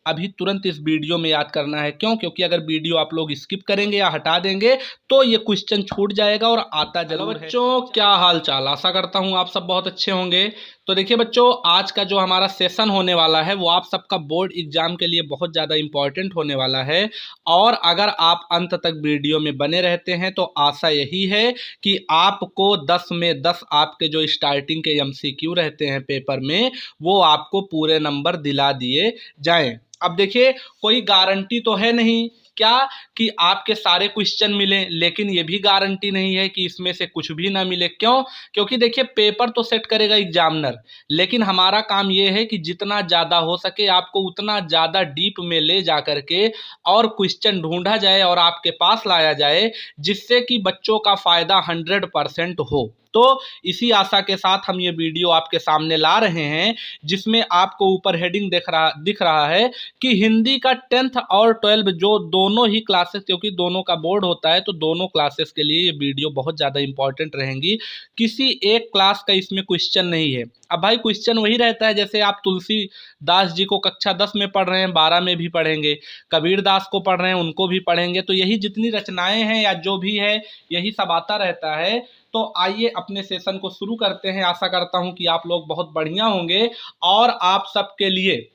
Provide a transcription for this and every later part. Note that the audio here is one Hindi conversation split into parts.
अभी तुरंत इस वीडियो में याद करना है। क्यों? क्योंकि अगर वीडियो आप लोग स्किप करेंगे या हटा देंगे तो ये क्वेश्चन छूट जाएगा और आता जरूर है। बच्चों, क्या हाल चाल? आशा करता हूँ आप सब बहुत अच्छे होंगे। तो देखिए बच्चों, आज का जो हमारा सेशन होने वाला है वो आप सबका बोर्ड एग्जाम के लिए बहुत ज़्यादा इंपॉर्टेंट होने वाला है। और अगर आप अंत तक वीडियो में बने रहते हैं तो आशा यही है कि आपको 10 में 10 आपके जो स्टार्टिंग के एमसीक्यू रहते हैं पेपर में, वो आपको पूरे नंबर दिला दिए जाएं। अब देखिए, कोई गारंटी तो है नहीं क्या कि आपके सारे क्वेश्चन मिले, लेकिन ये भी गारंटी नहीं है कि इसमें से कुछ भी ना मिले। क्यों? क्योंकि देखिए, पेपर तो सेट करेगा एग्जामिनर, लेकिन हमारा काम ये है कि जितना ज़्यादा हो सके आपको उतना ज़्यादा डीप में ले जा करके और क्वेश्चन ढूंढा जाए और आपके पास लाया जाए, जिससे कि बच्चों का फ़ायदा 100% हो। तो इसी आशा के साथ हम ये वीडियो आपके सामने ला रहे हैं, जिसमें आपको ऊपर हेडिंग दिख रहा है कि हिंदी का 10th और 12 जो दोनों ही क्लासेस, क्योंकि दोनों का बोर्ड होता है तो दोनों क्लासेस के लिए ये वीडियो बहुत ज़्यादा इंपॉर्टेंट रहेंगी। किसी एक क्लास का इसमें क्वेश्चन नहीं है। अब भाई, क्वेश्चन वही रहता है जैसे आप तुलसीदास जी को कक्षा 10 में पढ़ रहे हैं, 12 में भी पढ़ेंगे, कबीर दास को पढ़ रहे हैं, उनको भी पढ़ेंगे। तो यही जितनी रचनाएं हैं या जो भी है, यही सब आता रहता है। तो आइए अपने सेशन को शुरू करते हैं। आशा करता हूं कि आप लोग बहुत बढ़िया होंगे। और आप सबके लिए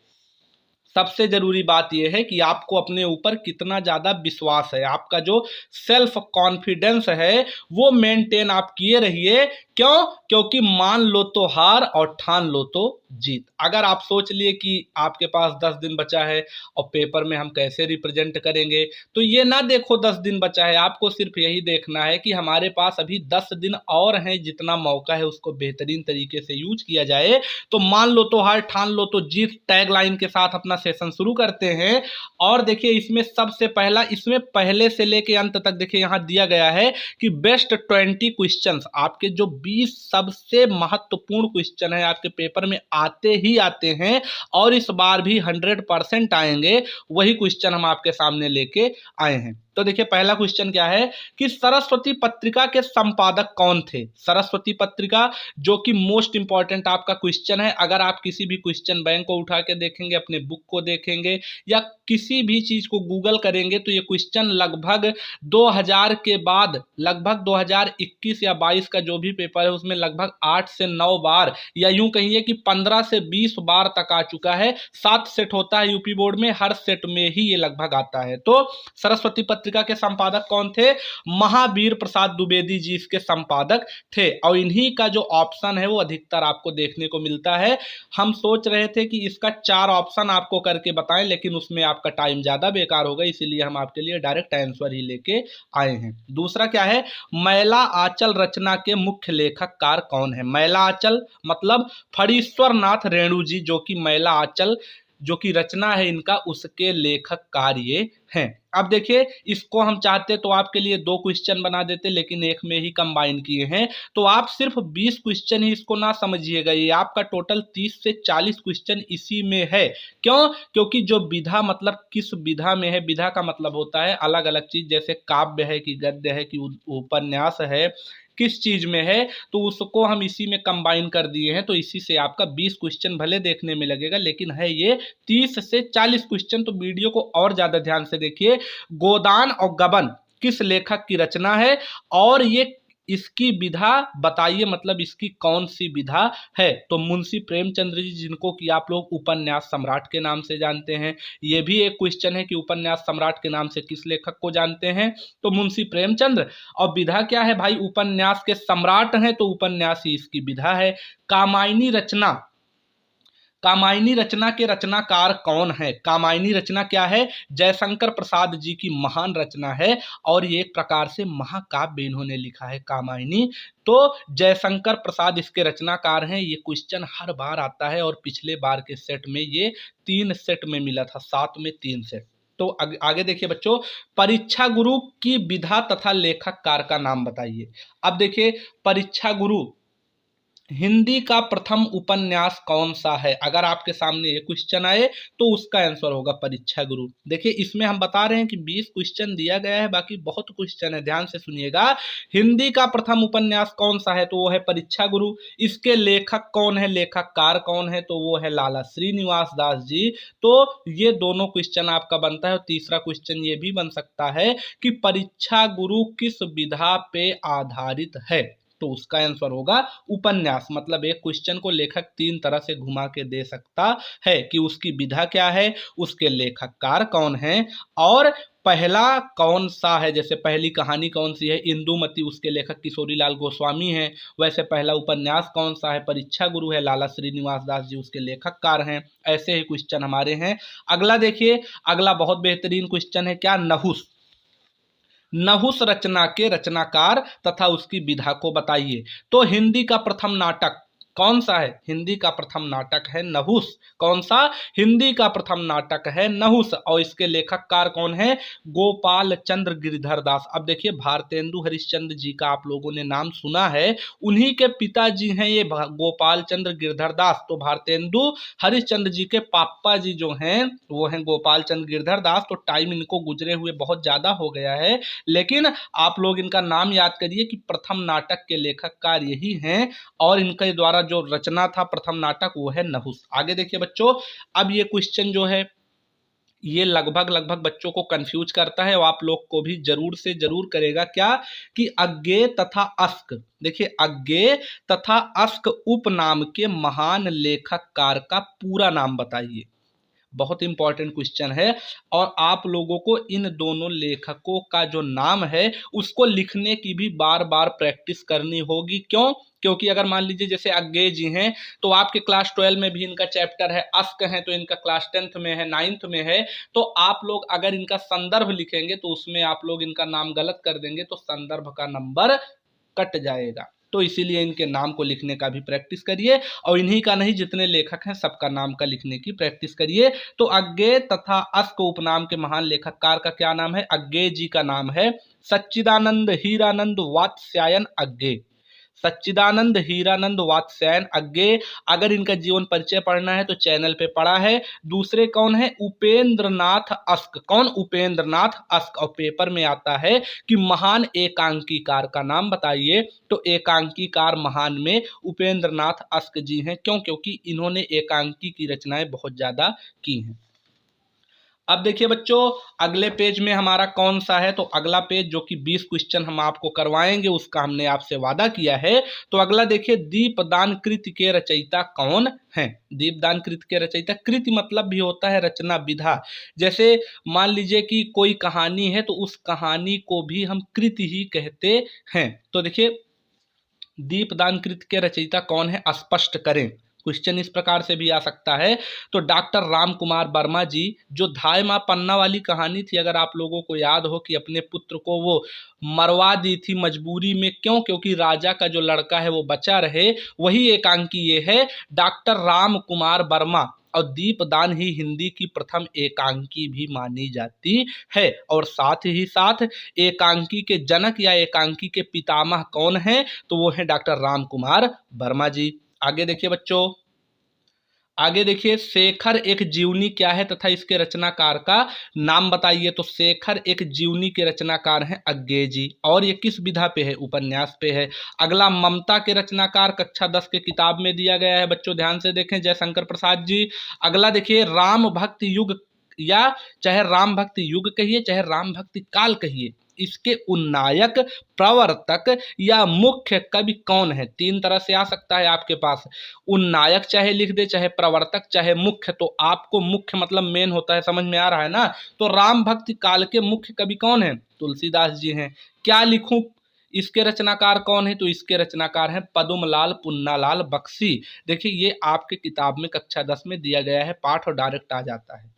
सबसे जरूरी बात यह है कि आपको अपने ऊपर कितना ज़्यादा विश्वास है, आपका जो सेल्फ कॉन्फिडेंस है वो मेंटेन आप किए रहिए। क्यों? क्योंकि मान लो तो हार और ठान लो तो जीत। अगर आप सोच लिए कि आपके पास 10 दिन बचा है और पेपर में हम कैसे रिप्रेजेंट करेंगे, तो ये ना देखो 10 दिन बचा है, आपको सिर्फ यही देखना है कि हमारे पास अभी 10 दिन और हैं, जितना मौका है उसको बेहतरीन तरीके से यूज किया जाए। तो मान लो तो हार, ठान लो तो जीत टैगलाइन के साथ अपना सेशन शुरू करते हैं। और देखिए, इसमें सबसे पहला, इसमें पहले से लेके अंत तक देखिए यहाँ दिया गया है कि बेस्ट 20 क्वेश्चंस, आपके जो 20 सबसे महत्वपूर्ण क्वेश्चन है आपके पेपर में आते ही आते हैं और इस बार भी 100% आएंगे, वही क्वेश्चन हम आपके सामने लेके आए हैं। तो देखिए, पहला क्वेश्चन क्या है कि सरस्वती पत्रिका के संपादक कौन थे? सरस्वती पत्रिका, जो कि मोस्ट इंपॉर्टेंट आपका क्वेश्चन है। अगर आप किसी भी क्वेश्चन बैंक को उठा के देखेंगे, अपने बुक को देखेंगे या किसी भी चीज को गूगल करेंगे, तो ये क्वेश्चन लगभग 2000 के बाद, लगभग 2021 या 22 का जो भी पेपर है उसमें लगभग 8 से 9 बार, या यूं कहिए कि 15 से 20 बार तक आ चुका है। 7 सेट होता है यूपी बोर्ड में, हर सेट में ही ये लगभग आता है। तो सरस्वती पत्रिका के संपादक कौन थे? महावीर प्रसाद द्विवेदी जी इसके संपादक थे। और इन्हीं का जो ऑप्शन है वो अधिकतर आपको देखने को मिलता है। हम सोच रहे थे कि इसका 4 ऑप्शन आपको करके बताएं, लेकिन उसमें आपका टाइम ज्यादा बेकार होगा, इसीलिए हम आपके लिए डायरेक्ट आंसर ही लेके आए हैं। दूसरा क्या है, मैला आंचल रचना के मुख्य लेखककार कौन है? मैला आंचल मतलब फणीश्वर नाथ रेणु जी, जो कि मैला आंचल जो कि रचना है इनका, उसके लेखककार ये हैं। अब देखिए, इसको हम चाहते तो आपके लिए 2 क्वेश्चन बना देते, लेकिन एक में ही कंबाइन किए हैं। तो आप सिर्फ 20 क्वेश्चन ही इसको ना समझिएगा, ये आपका टोटल 30 से 40 क्वेश्चन इसी में है। क्यों? क्योंकि जो विधा, मतलब किस विधा में है, विधा का मतलब होता है अलग अलग चीज, जैसे काव्य है कि गद्य है कि उपन्यास है, किस चीज में है, तो उसको हम इसी में कंबाइन कर दिए हैं। तो इसी से आपका 20 क्वेश्चन भले देखने में लगेगा, लेकिन है ये 30 से 40 क्वेश्चन। तो वीडियो को और ज्यादा ध्यान से देखिए। गोदान और गबन किस लेखक की रचना है और ये इसकी विधा बताइए, मतलब इसकी कौन सी विधा है? तो मुंशी प्रेमचंद्र जी, जिनको कि आप लोग उपन्यास सम्राट के नाम से जानते हैं। ये भी एक क्वेश्चन है कि उपन्यास सम्राट के नाम से किस लेखक को जानते हैं? तो मुंशी प्रेमचंद्र। और विधा क्या है भाई? उपन्यास के सम्राट हैं तो उपन्यास ही इसकी विधा है। कामायनी रचना, कामायनी रचना के रचनाकार कौन है? कामायनी रचना क्या है? जयशंकर प्रसाद जी की महान रचना है और ये एक प्रकार से महाकाव्य इन्होंने लिखा है, कामायनी। तो जयशंकर प्रसाद इसके रचनाकार हैं। ये क्वेश्चन हर बार आता है और पिछले बार के सेट में ये 3 सेट में मिला था, 7 में 3 सेट। तो आगे देखिए बच्चों, परीक्षा गुरु की विधा तथा लेखककार का नाम बताइए। अब देखिए, परीक्षा गुरु हिंदी का प्रथम उपन्यास कौन सा है? अगर आपके सामने ये क्वेश्चन आए तो उसका आंसर होगा परीक्षा गुरु। देखिए इसमें हम बता रहे हैं कि 20 क्वेश्चन दिया गया है, बाकी बहुत क्वेश्चन है, ध्यान से सुनिएगा। हिंदी का प्रथम उपन्यास कौन सा है? तो वो है परीक्षा गुरु। इसके लेखक कौन है, लेखककार कौन है? तो वो है लाला श्रीनिवास दास जी। तो ये दोनों क्वेश्चन आपका बनता है। और तीसरा क्वेश्चन ये भी बन सकता है कि परीक्षा गुरु किस विधा पे आधारित है? तो उसका आंसर होगा उपन्यास। मतलब एक क्वेश्चन को लेखक 3 तरह से घुमा के दे सकता है कि उसकी विधा क्या है, उसके लेखककार कौन है, और पहला कौन सा है। जैसे पहली कहानी कौन सी है, इंदुमती, उसके लेखक किशोरीलाल गोस्वामी हैं। वैसे पहला उपन्यास कौन सा है, परीक्षा गुरु है, लाला श्रीनिवास दास जी उसके लेखककार हैं। ऐसे ही क्वेश्चन हमारे हैं। अगला देखिए, अगला बहुत बेहतरीन क्वेश्चन है, क्या नहुस, नहुस रचना के रचनाकार तथा उसकी विधा को बताइए। तो हिंदी का प्रथम नाटक कौन सा है? हिंदी का प्रथम नाटक है नहुस। कौन सा? हिंदी का प्रथम नाटक है नहुस। और इसके लेखककार कौन है? गोपाल चंद्र गिरधर दास। अब देखिए भारतेंदु हरिश्चंद्र जी का आप लोगों ने नाम सुना है, उन्हीं के पिताजी हैं ये गोपाल चंद्र गिरधर दास। तो भारतेंदु हरिश्चंद्र जी के पापा जी जो हैं वो हैं गोपाल चंद्र गिरधर दास। तो टाइम इनको गुजरे हुए बहुत ज्यादा हो गया है, लेकिन आप लोग इनका नाम याद करिए कि प्रथम नाटक के लेखककार यही हैं, और इनके द्वारा जो रचना था प्रथम नाटक वो है नहुस। आगे देखिए बच्चों, अब ये क्वेश्चन जो है ये लगभग बच्चों को कंफ्यूज करता है, और आप लोग को भी जरूर से जरूर करेगा। क्या कि अज्ञे तथा अस्क, देखिए अज्ञे तथा अस्क उपनाम के महान लेखककार का पूरा नाम बताइए। बहुत इंपॉर्टेंट क्वेश्चन है, और आप लोगों को इन दोनों लेखकों का जो नाम है उसको लिखने की भी बार बार प्रैक्टिस करनी होगी। क्यों? क्योंकि अगर मान लीजिए जैसे अज्ञे जी हैं तो आपके क्लास 12 में भी इनका चैप्टर है, अस्क है तो इनका क्लास 10th में है, 9th में है। तो आप लोग अगर इनका संदर्भ लिखेंगे तो उसमें आप लोग इनका नाम गलत कर देंगे तो संदर्भ का नंबर कट जाएगा। तो इसीलिए इनके नाम को लिखने का भी प्रैक्टिस करिए, और इन्हीं का नहीं जितने लेखक हैं सबका नाम का लिखने की प्रैक्टिस करिए। तो अज्ञे तथा अस्क उपनाम के महान लेखककार का क्या नाम है? अज्ञे जी का नाम है सच्चिदानंद हीरानंद वात्स्यायन अज्ञे। सच्चिदानंद हीरानंद वात्स्यायन अज्ञे। अगर इनका जीवन परिचय पढ़ना है तो चैनल पे पढ़ा है। दूसरे कौन है? उपेंद्र नाथ अस्क। कौन? उपेंद्र नाथ अस्क। और पेपर में आता है कि महान एकांकीकार का नाम बताइए। तो एकांकीकार महान में उपेंद्र नाथ अस्क जी हैं। क्यों? क्योंकि इन्होंने एकांकी की रचनाएं बहुत ज्यादा की हैं। अब देखिए बच्चों, अगले पेज में हमारा कौन सा है? तो अगला पेज जो कि 20 क्वेश्चन हम आपको करवाएंगे उसका हमने आपसे वादा किया है। तो अगला देखिए, दीपदान कृति के रचयिता कौन है? दीपदान कृति के रचयिता, कृति मतलब भी होता है रचना विधा। जैसे मान लीजिए कि कोई कहानी है तो उस कहानी को भी हम कृति ही कहते हैं। तो देखिए दीपदान कृति के रचयिता कौन है, स्पष्ट करें। क्वेश्चन इस प्रकार से भी आ सकता है। तो डॉक्टर राम कुमार वर्मा जी, जो धाय माँ पन्ना वाली कहानी थी, अगर आप लोगों को याद हो कि अपने पुत्र को वो मरवा दी थी मजबूरी में, क्यों? क्योंकि राजा का जो लड़का है वो बचा रहे, वही एकांकी ये है डॉक्टर राम कुमार वर्मा। और दीपदान ही हिंदी की प्रथम एकांकी भी मानी जाती है। और साथ ही साथ एकांकी के जनक या एकांकी के पितामह कौन है? तो वो है डॉक्टर राम कुमार वर्मा जी। आगे देखिए बच्चों, आगे देखिए, शेखर एक जीवनी क्या है तथा इसके रचनाकार का नाम बताइए। तो शेखर एक जीवनी के रचनाकार हैं अज्ञे जी, और ये किस विधा पे है? उपन्यास पे है। अगला, ममता के रचनाकार कक्षा 10 के किताब में दिया गया है, बच्चों ध्यान से देखें, जयशंकर प्रसाद जी। अगला देखिए, राम भक्ति युग, या चाहे राम भक्ति युग कहिए चाहे राम भक्ति काल कहिए, इसके उन्नायक, प्रवर्तक या मुख्य कवि कौन है? 3 तरह से आ सकता है आपके पास। उन्नायक चाहे लिख दे, चाहे प्रवर्तक, चाहे मुख्य। तो आपको मुख्य मतलब मेन होता है, समझ में आ रहा है ना? तो राम भक्ति काल के मुख्य कवि कौन है? तुलसीदास जी हैं। क्या लिखूं, इसके रचनाकार कौन है? तो इसके रचनाकार हैं पद्मलाल पुन्नालाल बख्शी। देखिए ये आपके किताब में कक्षा 10 में दिया गया है, पाठ और डायरेक्ट आ जाता है।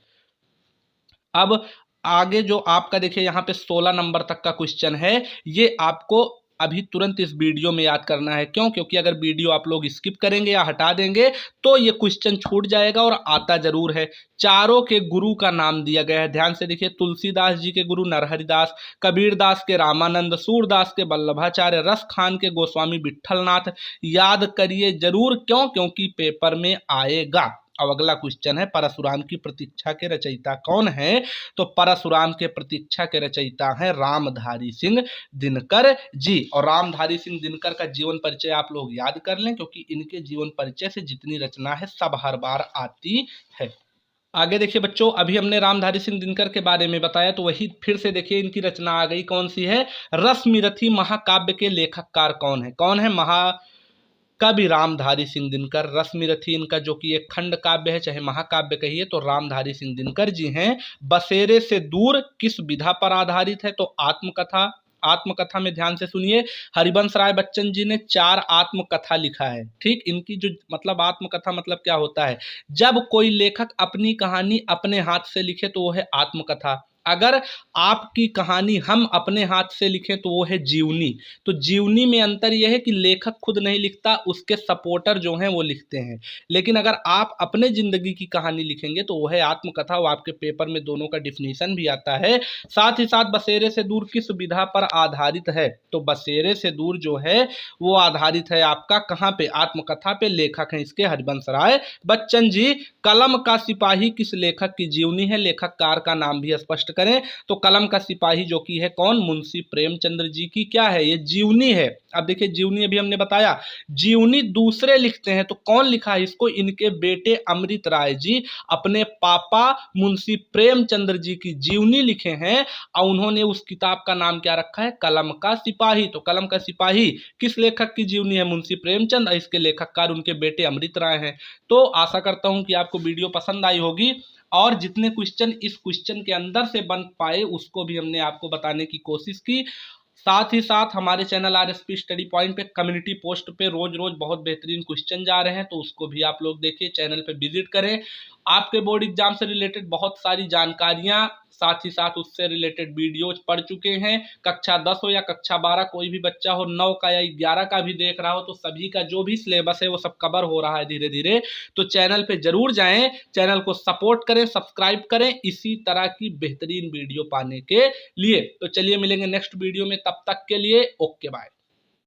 अब आगे जो आपका देखिए यहाँ पे 16 नंबर तक का क्वेश्चन है, ये आपको अभी तुरंत इस वीडियो में याद करना है। क्यों? क्योंकि अगर वीडियो आप लोग स्किप करेंगे या हटा देंगे तो ये क्वेश्चन छूट जाएगा और आता जरूर है। चारों के गुरु का नाम दिया गया है, ध्यान से देखिए। तुलसीदास जी के गुरु नरहरिदास, कबीरदास के रामानंद, सूरदास के वल्लभाचार्य, रस खान के गोस्वामी विट्ठलनाथ। याद करिए जरूर। क्यों? क्योंकि पेपर में आएगा। अब अगला क्वेश्चन है, परशुराम की प्रतीक्षा के रचयिता कौन है? तो परशुराम के प्रतीक्षा के रचयिता हैं रामधारी सिंह दिनकर जी। और रामधारी सिंह दिनकर का जीवन परिचय आप लोग याद कर लें, क्योंकि इनके जीवन परिचय से जितनी रचना है सब हर बार आती है। आगे देखिए बच्चों, अभी हमने रामधारी सिंह दिनकर के बारे में बताया, तो वही फिर से देखिए इनकी रचना आ गई। कौन सी है? रश्मिरथी महाकाव्य के लेखककार कौन है? कौन है? कवि रामधारी सिंह दिनकर। रश्मिरथी इनका जो कि एक खंड काव्य है, चाहे महाकाव्य कहिए, तो रामधारी सिंह दिनकर जी हैं। बसेरे से दूर किस विधा पर आधारित है? तो आत्मकथा। आत्मकथा में ध्यान से सुनिए, हरिवंश राय बच्चन जी ने 4 आत्मकथा लिखा है। ठीक, इनकी जो मतलब आत्मकथा मतलब क्या होता है? जब कोई लेखक अपनी कहानी अपने हाथ से लिखे तो वो है आत्मकथा। अगर आपकी कहानी हम अपने हाथ से लिखें तो वो है जीवनी। तो जीवनी में अंतर यह है कि लेखक खुद नहीं लिखता, उसके सपोर्टर जो हैं वो लिखते हैं। लेकिन अगर आप अपने जिंदगी की कहानी लिखेंगे तो वो है आत्मकथा। वो आपके पेपर में दोनों का डिफिनीशन भी आता है। साथ ही साथ बसेरे से दूर किस विधा पर आधारित है? तो बसेरे से दूर जो है वो आधारित है आपका कहाँ पे? आत्मकथा पे। लेखक हैं इसके हरिवंश राय बच्चन जी। कलम का सिपाही किस लेखक की जीवनी है? लेखककार का नाम भी स्पष्ट करें। तो कलम का सिपाही जो कि है कौन? मुंशी प्रेमचंद्र जी की क्या है? ये जीवनी है। अब देखिए जीवनी अभी हमने बताया, जीवनी दूसरे लिखते हैं तो कौन लिखा है इसको? इनके बेटे अमृत राय जी अपने पापा मुंशी प्रेमचंद्र जी की जीवनी लिखे हैं और उन्होंने उस किताब का नाम क्या रखा है? कलम का सिपाही। तो कलम का सिपाही किस लेखक की जीवनी है? मुंशी प्रेमचंद। इसके लेखककार उनके बेटे अमृत राय हैं। तो आशा करता हूं कि आपको वीडियो पसंद आई होगी और जितने क्वेश्चन इस क्वेश्चन के अंदर से बन पाए उसको भी हमने आपको बताने की कोशिश की। साथ ही साथ हमारे चैनल आरएसपी स्टडी पॉइंट पे कम्युनिटी पोस्ट पे रोज रोज बहुत बेहतरीन क्वेश्चन जा रहे हैं, तो उसको भी आप लोग देखिए, चैनल पे विजिट करें। आपके बोर्ड एग्जाम से रिलेटेड बहुत सारी जानकारियां, साथ ही साथ उससे रिलेटेड वीडियोज पढ़ चुके हैं। कक्षा 10 हो या कक्षा 12, कोई भी बच्चा हो 9 का या 11 का भी देख रहा हो, तो सभी का जो भी सिलेबस है वो सब कवर हो रहा है धीरे धीरे। तो चैनल पे जरूर जाएं, चैनल को सपोर्ट करें, सब्सक्राइब करें इसी तरह की बेहतरीन वीडियो पाने के लिए। तो चलिए मिलेंगे नेक्स्ट वीडियो में, तब तक के लिए ओके बाय।